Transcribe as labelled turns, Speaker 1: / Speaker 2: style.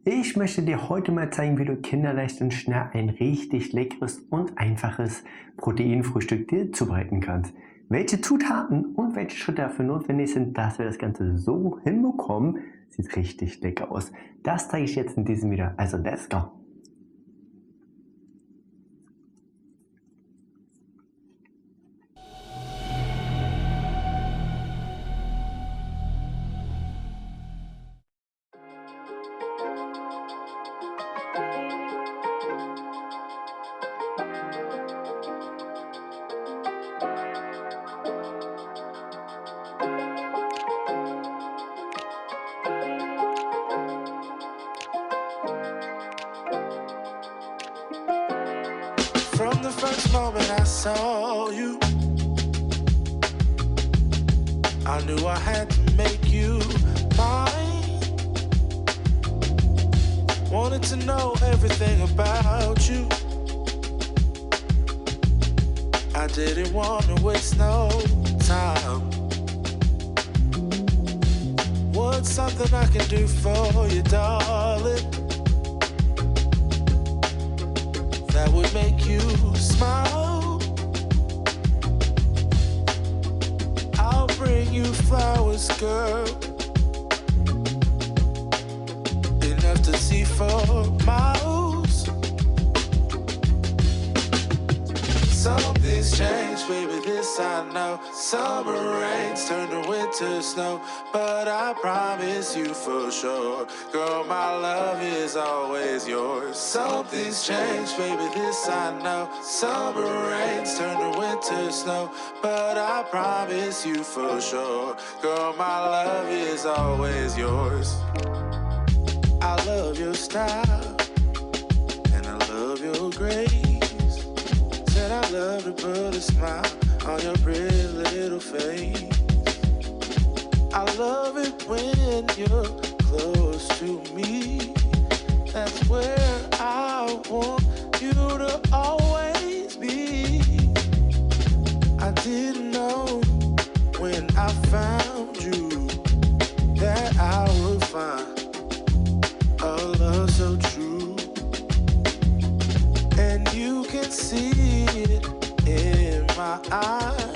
Speaker 1: Ich möchte dir heute mal zeigen, wie du kinderleicht und schnell ein richtig leckeres und einfaches Proteinfrühstück dir zubereiten kannst. Welche Zutaten und welche Schritte dafür notwendig sind, dass wir das Ganze so hinbekommen, sieht richtig lecker aus. Das zeige ich jetzt in diesem Video. Also let's go!
Speaker 2: From the first moment I saw you, I knew I had to make you mine. Wanted to know everything about you. I didn't want to waste no time. What's something I can do for you, darling, that would make you smile? I'll bring you flowers, girl, enough to see for miles. Something's changed, baby, this I know. Summer rains turn to winter snow, but I promise you for sure, girl, my love is always yours. Something's changed, baby, this I know. Summer rains turn to winter snow, but I promise you for sure, girl, my love is always yours. I love your style, and I love your grace. Said I love to put a smile on your pretty little face. I love it when you're close to me. That's where I want you to always be. I didn't know when I found you that I would find a love so true. And you can see it in my eyes.